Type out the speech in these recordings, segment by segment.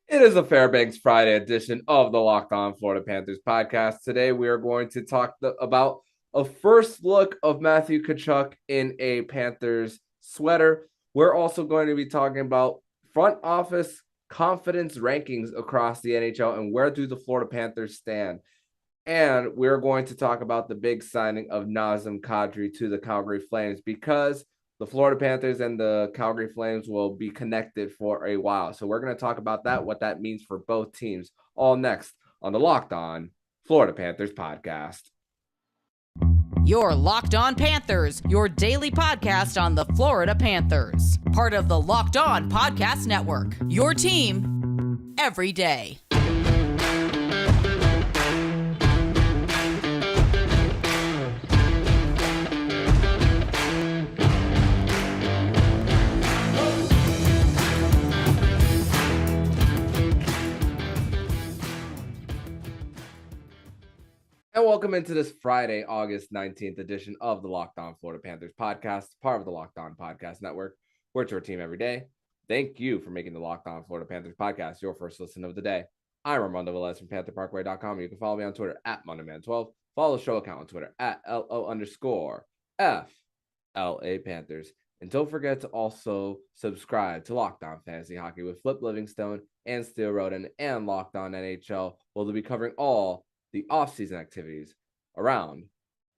It is a Fairbanks Friday edition of the Locked On Florida Panthers podcast. Today we are going to talk about a first look of Matthew Tkachuk in a Panthers sweater. We're also going to be talking about front office confidence rankings across the NHL and where do the Florida Panthers stand. And we're going to talk about the big signing of Nazem Kadri to the Calgary Flames because the Florida Panthers and the Calgary Flames will be connected for a while. So we're going to talk about that, what that means for both teams, all next on the Locked On Florida Panthers podcast. Your Locked On Panthers, your daily podcast on the Florida Panthers. Part of the Locked On Podcast Network. Your team every day. And welcome into this Friday, August 19th edition of the Locked On Florida Panthers podcast, part of the Locked On Podcast Network. We're your team every day. Thank you for making the Locked On Florida Panthers podcast your first listen of the day. I'm Armando Velez from PantherParkway.com. You can follow me on Twitter at MondoMan12. Follow the show account on Twitter at LO_FLA Panthers. And don't forget to also subscribe to Locked On Fantasy Hockey with Flip Livingstone and Steel Roden and Locked On NHL. We'll be covering all the off-season activities around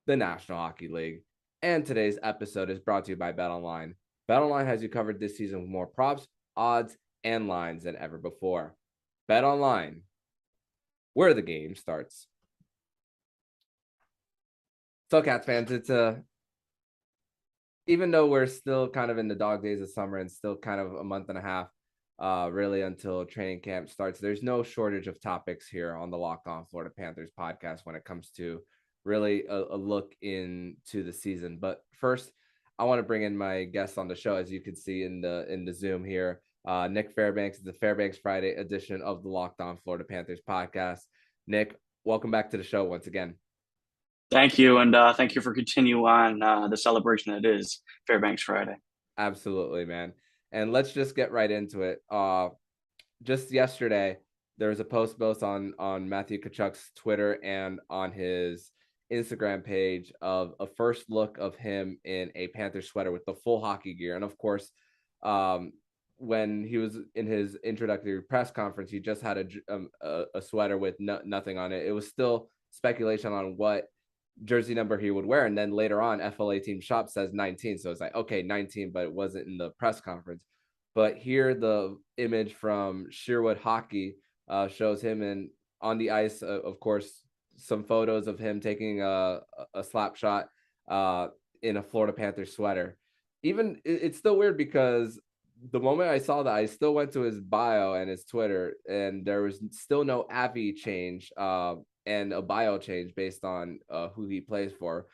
the National Hockey League. And today's episode is brought to you by BetOnline. BetOnline has you covered this season with more props, odds, and lines than ever before. BetOnline, where the game starts. So, Cats fans, it's even though we're still kind of in the dog days of summer and still kind of a month and a half, really until training camp starts, there's no shortage of topics here on the Locked On Florida Panthers podcast when it comes to really a look into the season. But first, I want to bring in my guest on the show, as you can see in the Zoom here. Nick Fairbanks, the Fairbanks Friday edition of the Locked On Florida Panthers podcast. Nick, welcome back to the show once again. Thank you, and thank you for continuing on the celebration that is Fairbanks Friday. Absolutely, man. And let's just get right into it. Just yesterday, there was a post both on Matthew Tkachuk's Twitter and on his Instagram page of a first look of him in a Panther sweater with the full hockey gear. And of course, when he was in his introductory press conference, he just had a sweater with nothing on it. It was still speculation on what jersey number he would wear, and then later on FLA Team Shop says 19, so it's like, okay, 19, but it wasn't in the press conference. But here the image from Sheerwood Hockey shows him on the ice, of course, some photos of him taking a slap shot in a Florida Panthers sweater. Even it's still weird because the moment I saw that, I still went to his bio and his Twitter, and there was still no Avi change and a bio change based on who he plays for.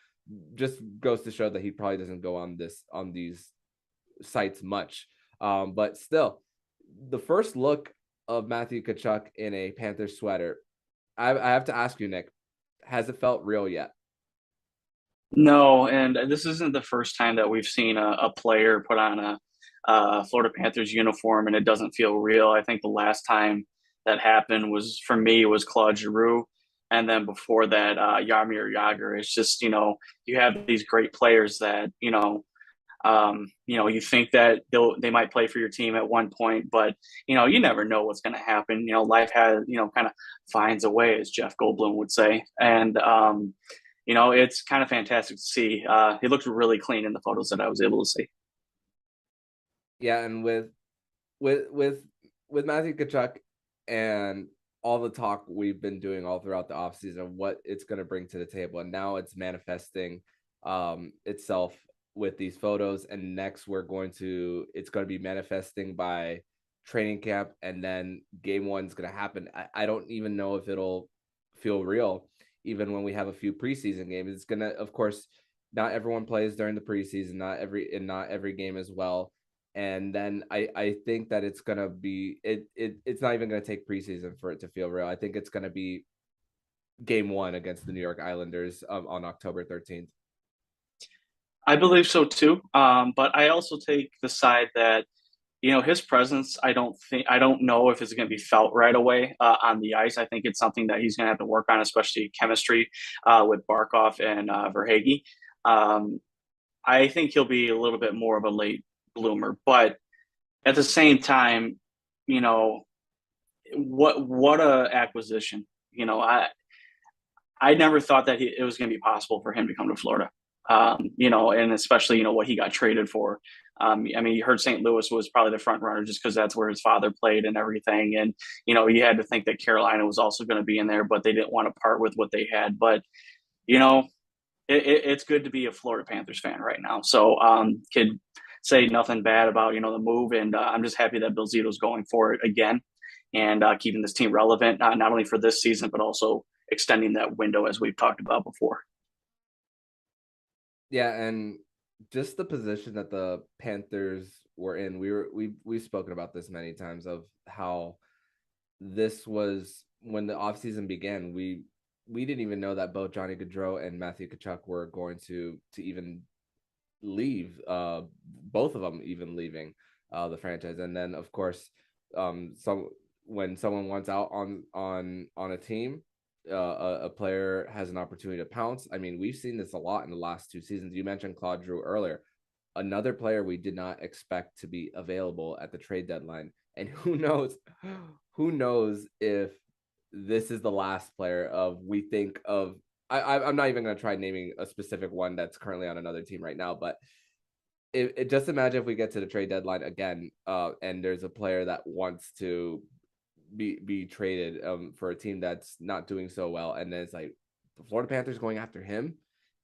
Just goes to show that he probably doesn't go on these sites much. But still, the first look of Matthew Tkachuk in a Panthers sweater, I have to ask you, Nick, has it felt real yet? No, and this isn't the first time that we've seen a player put on a Florida Panthers uniform and it doesn't feel real. I think the last time that happened was Claude Giroux. And then before that, Jaromir Jagr. It's just, you have these great players that, you think that they might play for your team at one point, but, you never know what's going to happen. Life has, kind of finds a way, as Jeff Goldblum would say. And, it's kind of fantastic to see. He looked really clean in the photos that I was able to see. Yeah, and with Matthew Tkachuk and all the talk we've been doing all throughout the offseason, what it's going to bring to the table, and now it's manifesting itself with these photos, and next it's going to be manifesting by training camp, and then game one's going to happen. I don't even know if it'll feel real even when we have a few preseason games. It's going to, of course, not everyone plays during the preseason, not every game as well. And then I think that it's going to be, it's not even going to take preseason for it to feel real. I think it's going to be game one against the New York Islanders on October 13th. I believe so too. But I also take the side that his presence, I don't know if it's going to be felt right away on the ice. I think it's something that he's going to have to work on, especially chemistry with Barkov and Verhage. Um, I think he'll be a little bit more of a late bloomer, but at the same time, you know, what a acquisition. I never thought that it was going to be possible for him to come to Florida. And especially what he got traded for. I mean, you heard St. Louis was probably the front runner just because that's where his father played and everything. And you had to think that Carolina was also going to be in there, but they didn't want to part with what they had. But you know, it's good to be a Florida Panthers fan right now. So could say nothing bad about the move, and I'm just happy that Bill Zito's going for it again and keeping this team relevant, not only for this season but also extending that window as we've talked about before. Yeah, and just the position that the Panthers were in, we've spoken about this many times of how this was when the offseason began. We didn't even know that both Johnny Gaudreau and Matthew Tkachuk were going to even leave. Both of them even leaving the franchise, and then of course, when someone wants out on a team, a player has an opportunity to pounce. I mean, we've seen this a lot in the last 2 seasons. You mentioned Claude Giroux earlier, another player we did not expect to be available at the trade deadline. And who knows if this is the last player of we think of. I'm not even going to try naming a specific one that's currently on another team right now, but just imagine if we get to the trade deadline again, and there's a player that wants to be traded for a team that's not doing so well, and then it's like the Florida Panthers going after him,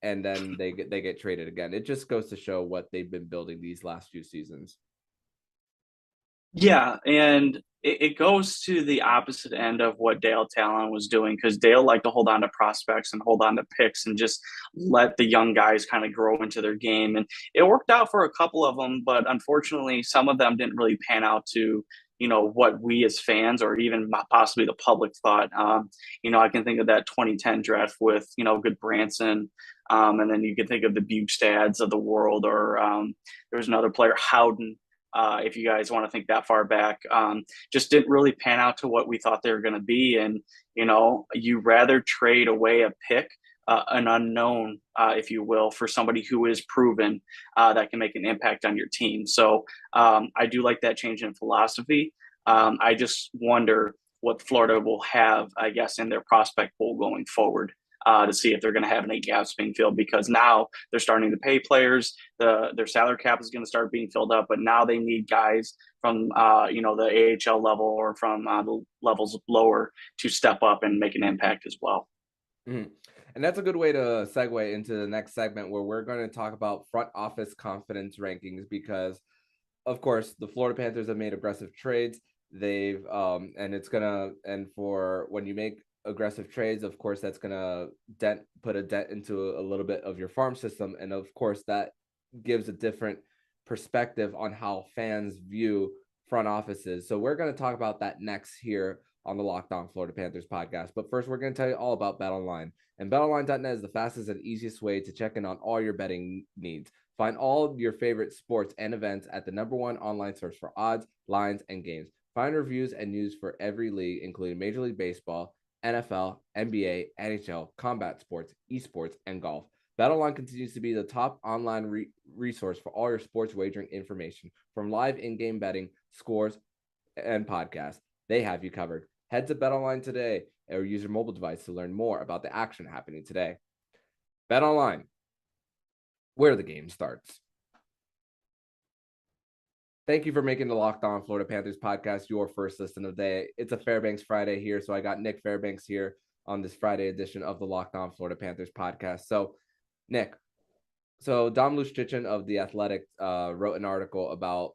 and then they get traded again. It just goes to show what they've been building these last few seasons. Yeah, and it goes to the opposite end of what Dale Talon was doing, because Dale liked to hold on to prospects and hold on to picks and just let the young guys kind of grow into their game. And it worked out for a couple of them, but unfortunately, some of them didn't really pan out to what we as fans or even possibly the public thought. I can think of that 2010 draft with good Branson, and then you can think of the Bugstads of the world, or there was another player, Howden. If you guys want to think that far back, just didn't really pan out to what we thought they were going to be. And, you rather trade away a pick, an unknown, if you will, for somebody who is proven that can make an impact on your team. So I do like that change in philosophy. I just wonder what Florida will have, I guess, in their prospect pool going forward. To see if they're going to have any gaps being filled, because now they're starting to pay players. Their salary cap is going to start being filled up, but now they need guys from the AHL level or from the levels lower to step up and make an impact as well. Mm-hmm. And that's a good way to segue into the next segment, where we're going to talk about front office confidence rankings, because of course the Florida Panthers have made aggressive trades. They've and for when you make aggressive trades, of course that's gonna put a dent into a little bit of your farm system, and of course that gives a different perspective on how fans view front offices. So we're going to talk about that next here on the Locked On Florida Panthers podcast. But first, we're going to tell you all about BetOnline. And BetOnline.net is the fastest and easiest way to check in on all your betting needs. Find all your favorite sports and events at the #1 online source for odds, lines, and games. Find reviews and news for every league, including Major League Baseball, NFL, NBA, NHL, combat sports, esports, and golf. BetOnline continues to be the top online resource for all your sports wagering information, from live in-game betting, scores, and podcasts. They have you covered. Head to BetOnline today or use your mobile device to learn more about the action happening today. BetOnline, where the game starts. Thank you for making the Locked On Florida Panthers podcast your first listen of the day. It's a Fairbanks Friday here, so I got Nick Fairbanks here on this Friday edition of the Locked On Florida Panthers podcast. So, Nick, Dom Luszczyszyn of The Athletic wrote an article about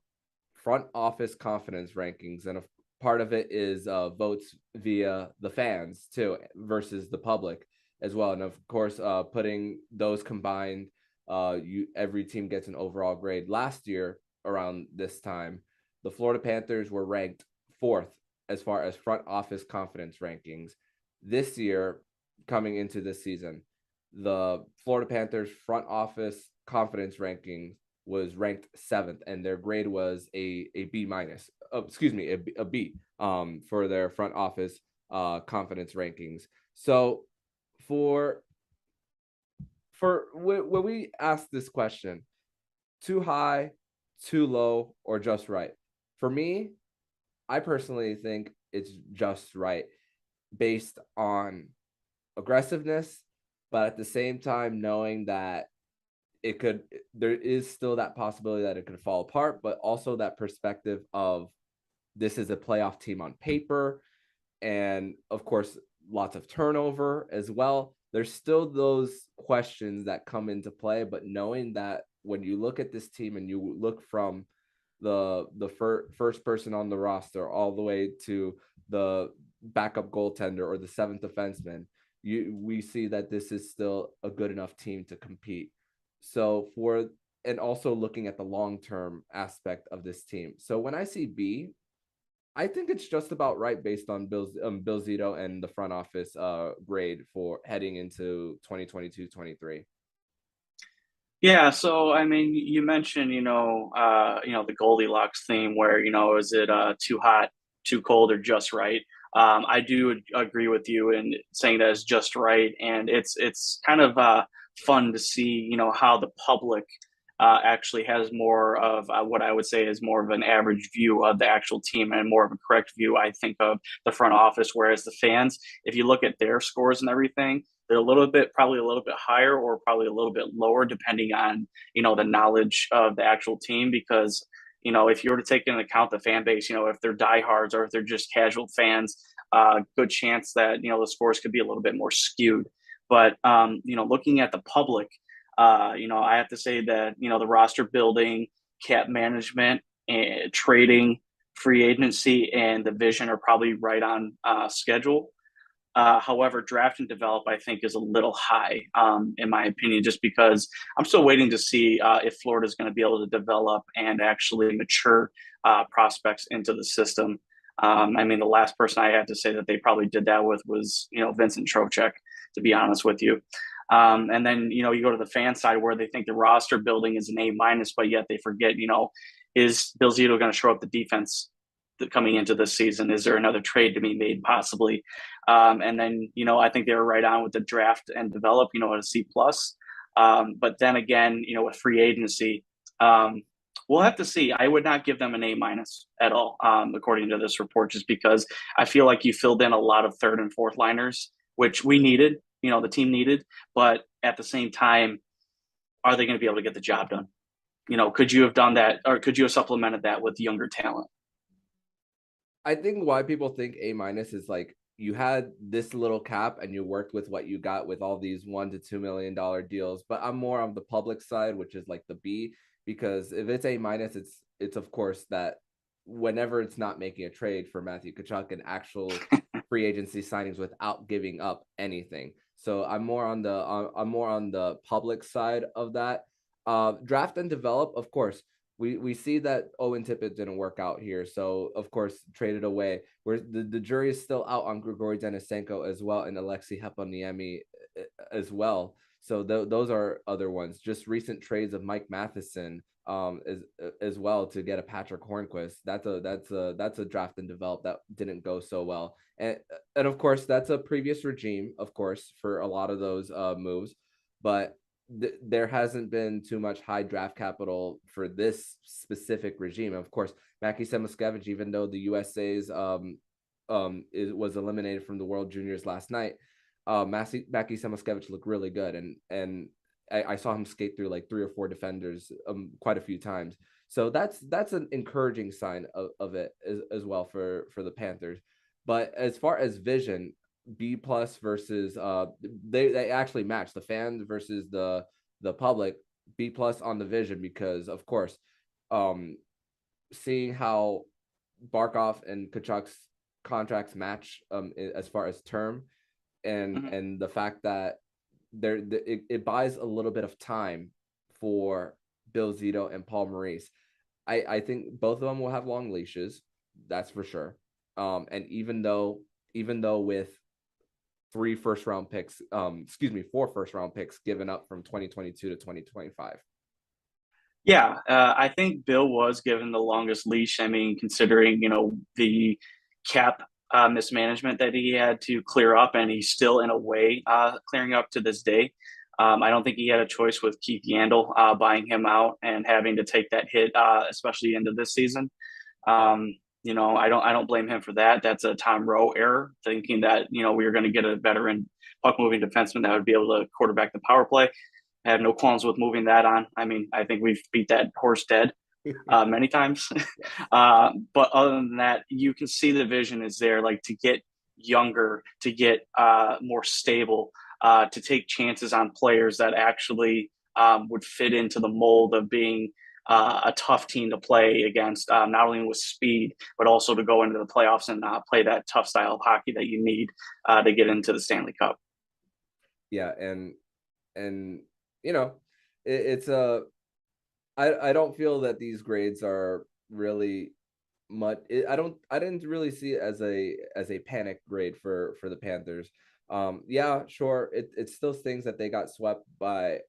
front office confidence rankings, and a part of it is votes via the fans too versus the public as well. And of course, putting those combined, every team gets an overall grade. Last year, around this time, the Florida Panthers were ranked 4th as far as front office confidence rankings. This year, coming into this season, the Florida Panthers front office confidence rankings was ranked 7th, and their grade was a B minus. A B for their front office confidence rankings. So for when we ask this question, too high, too low, or just right? For me, I personally think it's just right based on aggressiveness, but at the same time knowing that there is still that possibility that it could fall apart, but also that perspective of this is a playoff team on paper, and of course lots of turnover as well. There's still those questions that come into play, but knowing that when you look at this team and you look from the first person on the roster all the way to the backup goaltender or the 7th defenseman, we see that this is still a good enough team to compete. So and also looking at the long-term aspect of this team. So when I see B, I think it's just about right based on Bill Zito and the front office grade for heading into 2022-23. Yeah, so I mean, you mentioned, the Goldilocks theme where, is it too hot, too cold, or just right? I do agree with you in saying that it's just right, and it's kind of fun to see, how the public actually has more of what I would say is more of an average view of the actual team and more of a correct view, I think, of the front office. Whereas the fans, if you look at their scores and everything, they're probably a little bit higher or probably a little bit lower, depending on, the knowledge of the actual team. Because, if you were to take into account the fan base, if they're diehards or if they're just casual fans, good chance that, the scores could be a little bit more skewed. But, looking at the public, I have to say that, the roster building, cap management, and trading, free agency, and the vision are probably right on schedule. However, draft and develop, I think, is a little high, in my opinion, just because I'm still waiting to see if Florida is going to be able to develop and actually mature prospects into the system. I mean, the last person I had to say that they probably did that with was, Vincent Trocheck, to be honest with you. And then, you go to the fan side where they think the roster building is an A minus, but yet they forget, is Bill Zito going to show up the defense coming into this season? Is there another trade to be made possibly? And then, I think they were right on with the draft and develop, at a C plus. But then again, with free agency, we'll have to see. I would not give them an A minus at all, according to this report, just because I feel like you filled in a lot of third and fourth liners, which we needed, the team needed. But at the same time, are they going to be able to get the job done? Could you have done that, or could you have supplemented that with younger talent? I think why people think A minus is like you had this little cap and you worked with what you got with all these $1 to $2 million deals. But I'm more on the public side, which is like the B, because if it's A minus, it's of course that whenever it's not making a trade for Matthew Tkachuk and actual free agency signings without giving up anything. So I'm more on the public side of that. Draft and develop, of course. We see that Owen Tippett didn't work out here, so of course traded away. Where the jury is still out on Grigory Denisenko as well and Alexei Heponiemi as well. So those are other ones. Just recent trades of Mike Matheson as well to get a Patrick Hornquist. That's a draft and develop that didn't go so well. And of course that's a previous regime, of course, for a lot of those moves, but there hasn't been too much high draft capital for this specific regime. Of course, Mackie Samoskevich, even though the USA's was eliminated from the World Juniors last night, Mackie Samoskevich looked really good, and I saw him skate through like 3 or 4 defenders quite a few times. So that's an encouraging sign of it as well for the Panthers. But as far as vision, B plus versus they actually match the fans versus the public. B plus on the vision, because of course seeing how Barkov and Tkachuk's contracts match as far as term and the fact that it buys a little bit of time for Bill Zito and Paul Maurice. I think both of them will have long leashes, that's for sure. And even though with 4 first round picks given up from 2022 to 2025. Yeah, I think Bill was given the longest leash. I mean, considering, the cap mismanagement that he had to clear up, and he's still in a way clearing up to this day. I don't think he had a choice with Keith Yandel buying him out and having to take that hit, especially into this season. I don't blame him for that. That's a Tom Rowe error, thinking that we were going to get a veteran puck moving defenseman that would be able to quarterback the power play. I have no qualms with moving that on. I mean, I think we've beat that horse dead many times. But other than that, you can see the vision is there, like to get younger, to get more stable, to take chances on players that actually would fit into the mold of being a tough team to play against, not only with speed, but also to go into the playoffs and play that tough style of hockey that you need to get into the Stanley Cup. Yeah, and you know, it's a I don't feel that these grades are really much. I didn't really see it as a panic grade for the Panthers. Yeah, sure. It still stings that they got swept by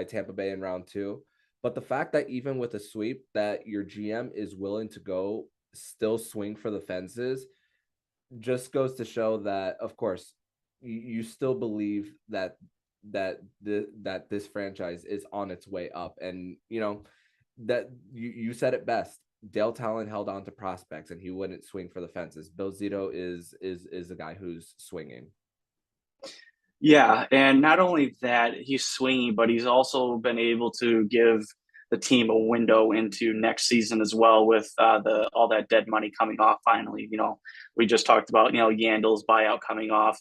Tampa Bay in round two, but the fact that even with a sweep, that your GM is willing to go still swing for the fences just goes to show that, of course, you still believe that this franchise is on its way up, and that you said it best. Dale Talon held on to prospects, and he wouldn't swing for the fences. Bill Zito is a guy who's swinging. Yeah, and not only that, he's swinging, but he's also been able to give the team a window into next season as well, with the all that dead money coming off. Finally, we just talked about Yandel's buyout coming off.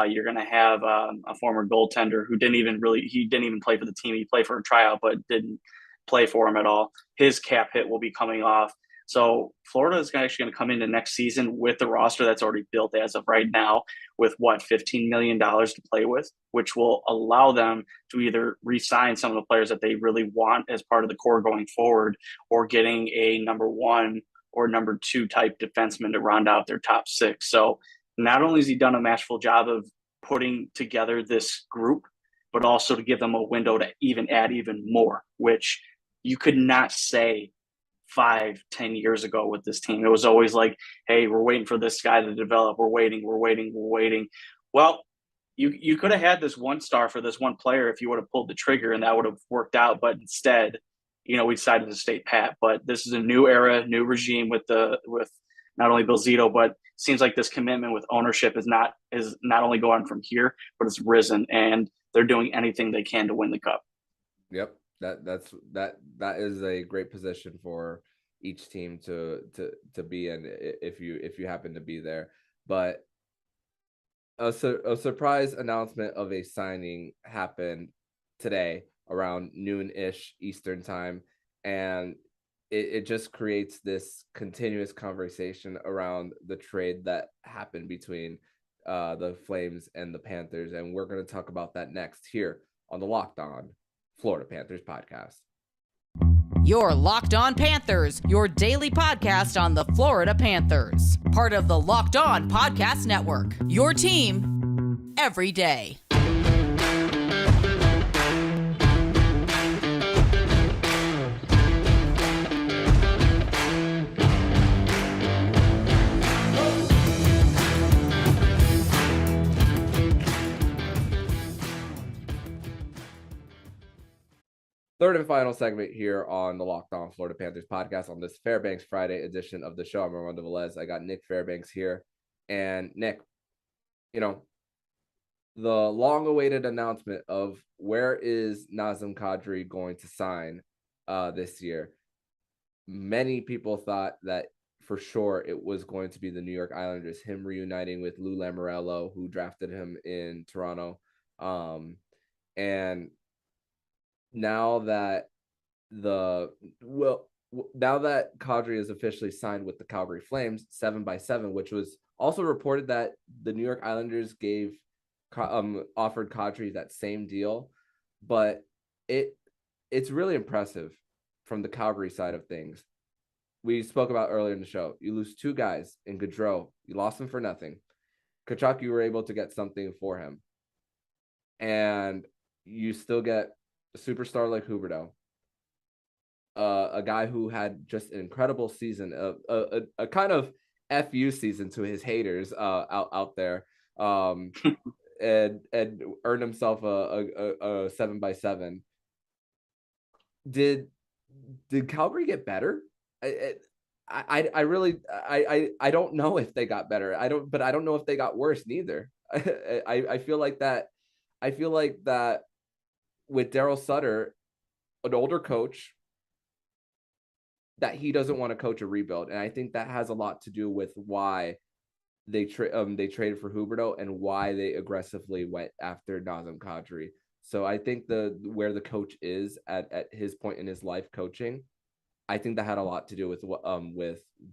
You're going to have a former goaltender who didn't even play for the team. He played for a tryout, but didn't play for him at all. His cap hit will be coming off. So Florida is actually going to come into next season with the roster that's already built as of right now, with $15 million to play with, which will allow them to either re-sign some of the players that they really want as part of the core going forward, or getting a number one or number two type defenseman to round out their top six. So not only has he done a masterful job of putting together this group, but also to give them a window to even add even more, which you could not say 5-10 years ago with this team. It was always like, hey, we're waiting for this guy to develop. We're waiting. Well, you could have had this one star for this one player if you would have pulled the trigger, and that would have worked out. But instead, we decided to stay pat. But this is a new era, new regime with not only Bill Zito, but it seems like this commitment with ownership is not only going from here, but it's risen, and they're doing anything they can to win the cup. Yep. That is a great position for each team to be in, if you happen to be there. But a surprise announcement of a signing happened today around noon-ish Eastern time, and it just creates this continuous conversation around the trade that happened between the Flames and the Panthers, and we're going to talk about that next here on the Locked On Florida Panthers podcast. Your Locked On Panthers, your daily podcast on the Florida Panthers. Part of the Locked On Podcast Network. Your team every day. Third and final segment here on the Locked On Florida Panthers podcast on this Fairbanks Friday edition of the show. I'm Armando Velez. I got Nick Fairbanks here. And Nick, the long-awaited announcement of where is Nazem Kadri going to sign this year. Many people thought that for sure it was going to be the New York Islanders, him reuniting with Lou Lamoriello, who drafted him in Toronto. And now that Kadri is officially signed with the Calgary Flames 7x7, which was also reported that the New York Islanders offered Kadri that same deal, but it's really impressive from the Calgary side of things. We spoke about earlier in the show. You lose two guys in Gaudreau. You lost him for nothing. Tkachuk, you were able to get something for him, and you still get a superstar like Huberdeau. a guy who had just an incredible season, a kind of FU season to his haters out there, and earned himself a 7x7. Did Calgary get better? I really I don't know if they got better. I don't know if they got worse neither. I feel like that. I feel like that with Daryl Sutter, an older coach, that he doesn't want to coach a rebuild, and I think that has a lot to do with why they traded for Huberdeau and why they aggressively went after Nazem Kadri. So I think where the coach is at his point in his life coaching, I think that had a lot to do with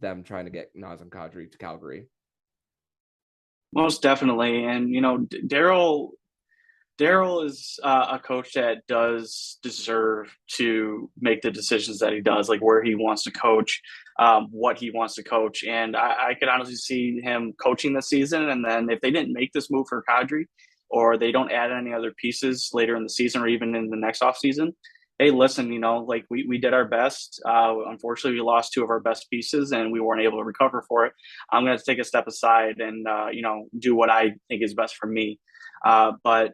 them trying to get Nazem Kadri to Calgary. Most definitely, and Daryl is a coach that does deserve to make the decisions that he does, like where he wants to coach, what he wants to coach. And I could honestly see him coaching this season. And then if they didn't make this move for Kadri, or they don't add any other pieces later in the season or even in the next offseason, hey, listen, like we did our best. Unfortunately, we lost two of our best pieces and we weren't able to recover for it. I'm going to take a step aside and, do what I think is best for me. But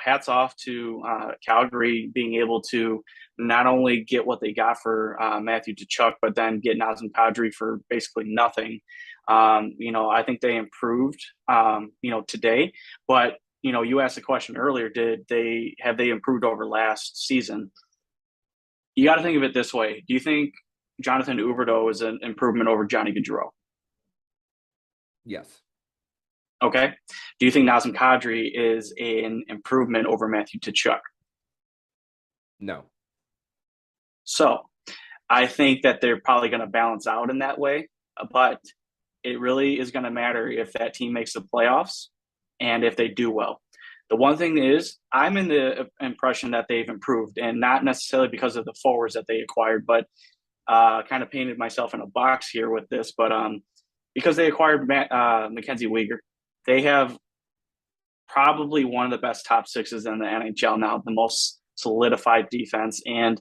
hats off to Calgary being able to not only get what they got for Matthew Tkachuks, but then get Nazem Kadri for basically nothing. I think they improved, today. But, you asked a question earlier, have they improved over last season? You got to think of it this way. Do you think Jonathan Huberdeau is an improvement over Johnny Gaudreau? Yes. Okay. Do you think Nazem Kadri is an improvement over Matthew Tkachuks? No. So I think that they're probably going to balance out in that way, but it really is going to matter if that team makes the playoffs and if they do well. The one thing is, I'm in the impression that they've improved, and not necessarily because of the forwards that they acquired, but kind of painted myself in a box here with this, but because they acquired Mackenzie Weegar. They have probably one of the best top sixes in the NHL now, the most solidified defense. And,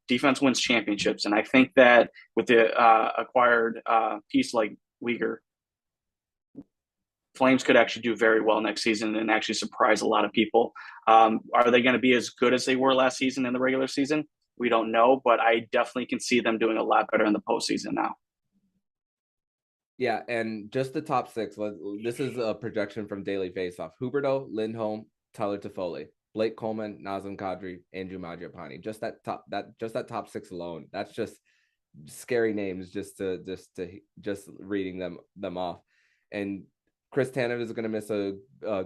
defense wins championships. And I think that with the acquired piece like Weegar, Flames could actually do very well next season and actually surprise a lot of people. Are they going to be as good as they were last season in the regular season? We don't know, but I definitely can see them doing a lot better in the postseason now. Yeah, and just the top six. This is a projection from Daily Faceoff: Huberdeau, Lindholm, Tyler Toffoli, Blake Coleman, Nazem Kadri, Andrew Mangiapane. Just that top six alone. That's just scary names. Just reading them off. And Chris Tanev is going to miss a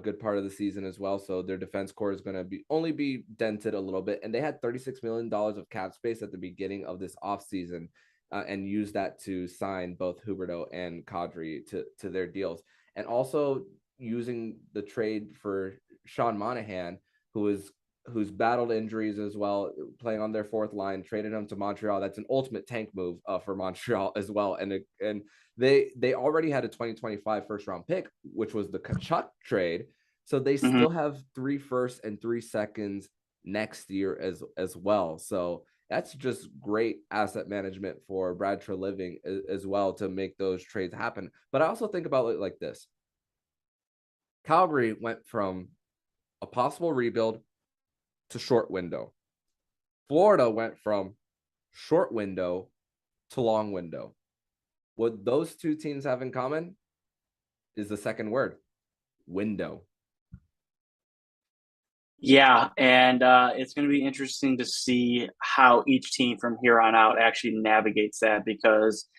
good part of the season as well. So their defense core is going to only be dented a little bit. And they had $36 million of cap space at the beginning of this offseason. And use that to sign both Huberdeau and Kadri to their deals. And also using the trade for Sean Monahan, who's battled injuries as well, playing on their fourth line, traded him to Montreal. That's an ultimate tank move for Montreal as well. And they already had a 2025 first round pick, which was the Tkachuk trade. So they still have 3 firsts and 3 seconds next year as well. So that's just great asset management for Brad Treliving as well to make those trades happen. But I also think about it like this. Calgary went from a possible rebuild to short window. Florida went from short window to long window. What those two teams have in common is the second word: window. Yeah, and it's going to be interesting to see how each team from here on out actually navigates that, because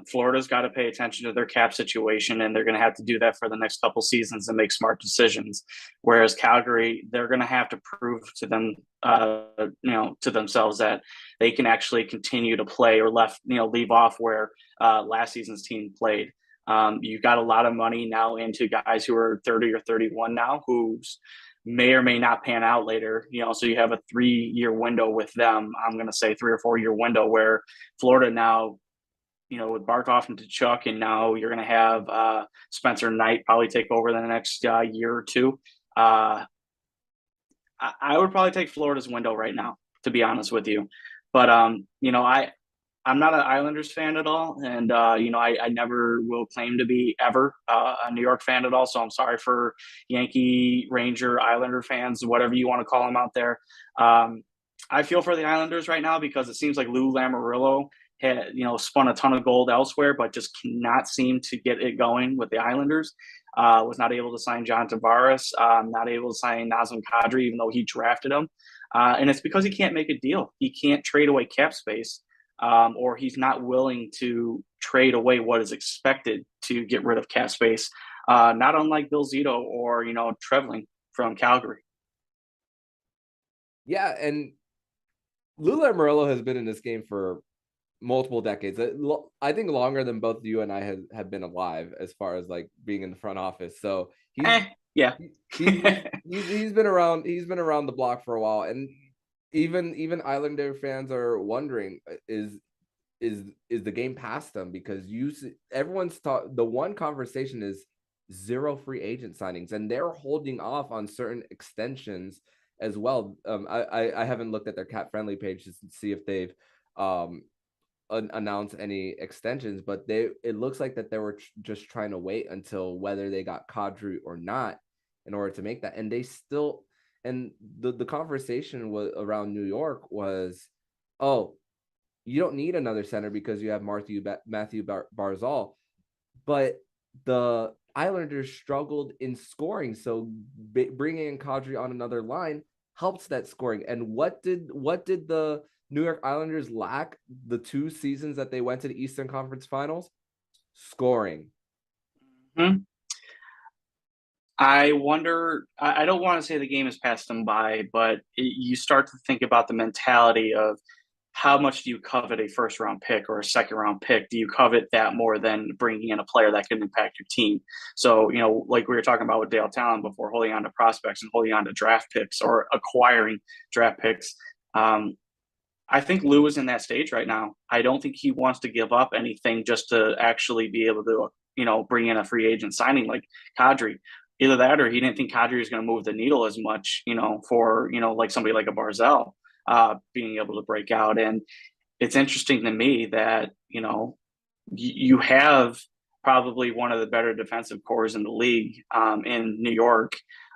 Florida's got to pay attention to their cap situation, and they're going to have to do that for the next couple seasons and make smart decisions. Whereas Calgary, they're going to have to prove to them, to themselves that they can actually continue to play or leave off where last season's team played. You've got a lot of money now into guys who are 30 or 31 now, who's may or may not pan out later, so you have a 3-year window with them. I'm going to say 3 or 4 year window where Florida now, with Barkov and Tkachuk, and now you're going to have Spencer Knight probably take over the next year or two. I would probably take Florida's window right now, to be honest with you. But I'm not an Islanders fan at all, and I never will claim to be ever a New York fan at all. So I'm sorry for Yankee, Ranger, Islander fans, whatever you want to call them out there. I feel for the Islanders right now because it seems like Lou Lamoriello had spun a ton of gold elsewhere, but just cannot seem to get it going with the Islanders. Was not able to sign John Tavares, not able to sign Nazem Kadri, even though he drafted him. And it's because he can't make a deal. He can't trade away cap space, or he's not willing to trade away what is expected to get rid of cap space. Not unlike Bill Zito or Trevling from Calgary. Yeah, and Lou Lamoriello has been in this game for multiple decades. I think longer than both you and I have been alive, as far as like being in the front office. So yeah, he's been around. He's been around the block for a while, and even Islander fans are wondering, is the game past them? Because everyone's taught, the one conversation is zero free agent signings, and they're holding off on certain extensions as well. I haven't looked at their cap friendly page to see if they've announce any extensions, but it looks like that they were just trying to wait until whether they got Kadri or not in order to make that. And they still, and the conversation was around New York was, oh, you don't need another center because you have Matthew Barzal, but the Islanders struggled in scoring, so bringing in Kadri on another line helps that scoring. And what did the New York Islanders lack the 2 seasons that they went to the Eastern Conference Finals? Scoring. Mm-hmm. I wonder, I don't want to say the game has passed them by, but you start to think about the mentality of how much do you covet a first round pick or a second round pick? Do you covet that more than bringing in a player that can impact your team? So, like we were talking about with Dale Talon before, holding on to prospects and holding on to draft picks or acquiring draft picks. I think Lou is in that stage right now. I don't think he wants to give up anything just to actually be able to, bring in a free agent signing like Kadri. Either that or he didn't think Kadri was going to move the needle as much, for, like somebody like a Barzal being able to break out. And it's interesting to me that, you have probably one of the better defensive cores in the league in New York.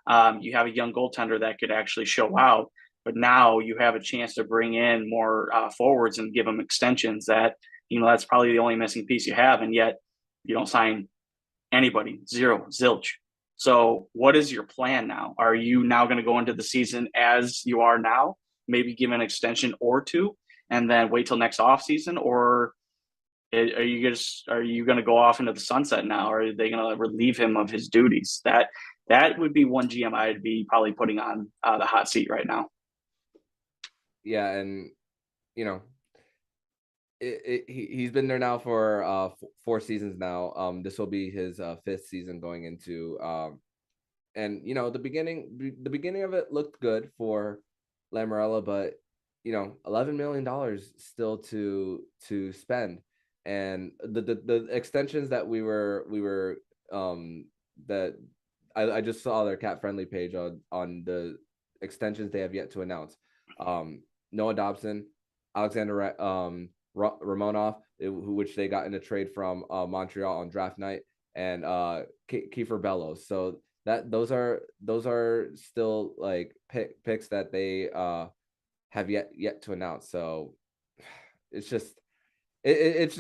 You have a young goaltender that could actually show out. But now you have a chance to bring in more forwards and give them extensions that, that's probably the only missing piece you have. And yet you don't sign anybody, zero, zilch. So what is your plan now? Are you now going to go into the season as you are now, maybe give an extension or 2 and then wait till next offseason? Or are you going to go off into the sunset now? Or are they going to relieve him of his duties? That would be one GM I'd be probably putting on the hot seat right now. Yeah, and he's been there now for 4 seasons now. This will be his 5th season going into and the beginning of it looked good for Lamoriello, but $11 million still to spend, and the extensions that we were that I just saw their cap friendly page on the extensions they have yet to announce. Noah Dobson, Alexander Romanov, which they got in a trade from Montreal on draft night, and Kiefer Bellows. So those are still like picks that they have yet to announce. So it's just it's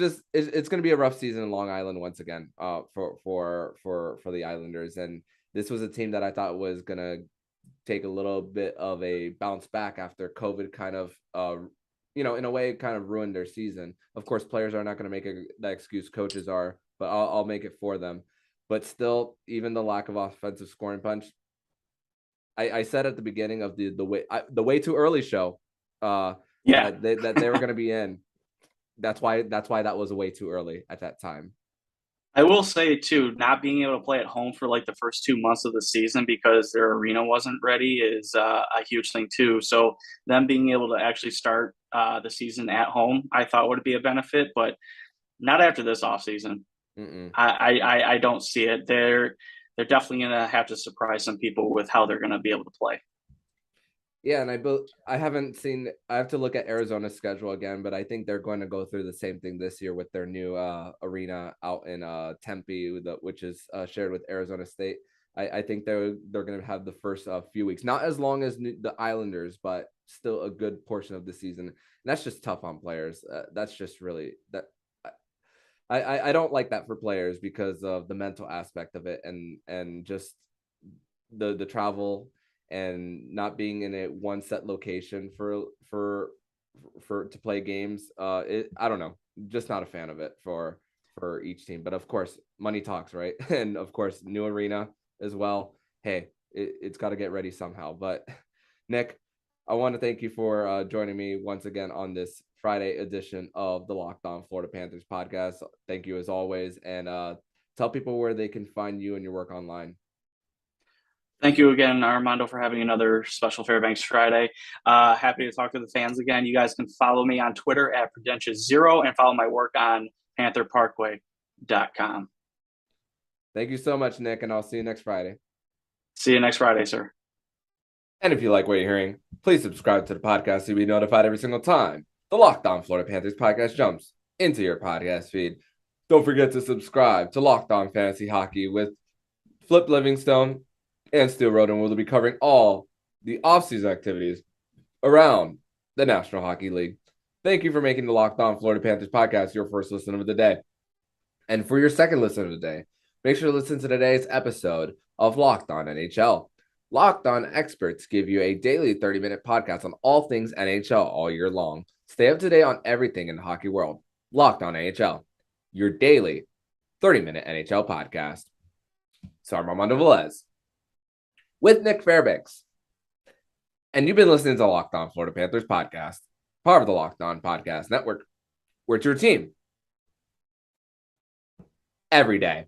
going to be a rough season in Long Island once again for the Islanders. And this was a team that I thought was going to take a little bit of a bounce back after COVID kind of, in a way kind of ruined their season. Of course, players are not going to make that excuse, coaches are, but I'll make it for them. But still, even the lack of offensive scoring punch, I said at the beginning of the way too early show, that they were going to be in. That's why that was way too early at that time. I will say too, not being able to play at home for like the first 2 months of the season because their arena wasn't ready is a huge thing too. So them being able to actually start the season at home, I thought would be a benefit, but not after this offseason. I don't see it. They're definitely going to have to surprise some people with how they're going to be able to play. Yeah, and I haven't seen. I have to look at Arizona's schedule again, but I think they're going to go through the same thing this year with their new arena out in Tempe, which is shared with Arizona State. I think they're going to have the first few weeks, not as long as the Islanders, but still a good portion of the season. And that's just tough on players. That's just really that. I don't like that for players because of the mental aspect of it and just the travel and not being in a one set location for to play games. I don't know, just not a fan of it for each team. But of course, money talks, right? And of course, new arena as well. Hey, it's got to get ready somehow. But Nick, I want to thank you for joining me once again on this Friday edition of the Locked On Florida Panthers podcast. Thank you as always, and tell people where they can find you and your work online. Thank you again, Armando, for having another special Fairbanks Friday. Happy to talk to the fans again. You guys can follow me on Twitter at Prudentious0 and follow my work on PantherParkway.com. Thank you so much, Nick, and I'll see you next Friday. See you next Friday, sir. And if you like what you're hearing, please subscribe to the podcast to be notified every single time the Locked On Florida Panthers podcast jumps into your podcast feed. Don't forget to subscribe to Locked On Fantasy Hockey with Flip Livingstone and Stu Roden. We'll be covering all the offseason activities around the National Hockey League. Thank you for making the Locked On Florida Panthers podcast your first listen of the day. And for your second listen of the day, make sure to listen to today's episode of Locked On NHL. Locked On experts give you a daily 30-minute podcast on all things NHL all year long. Stay up to date on everything in the hockey world. Locked On NHL, your daily 30-minute NHL podcast. So I'm Armando Velez with Nick Fairbanks. And you've been listening to Locked On Florida Panthers podcast, part of the Locked On Podcast Network. We're your team every day.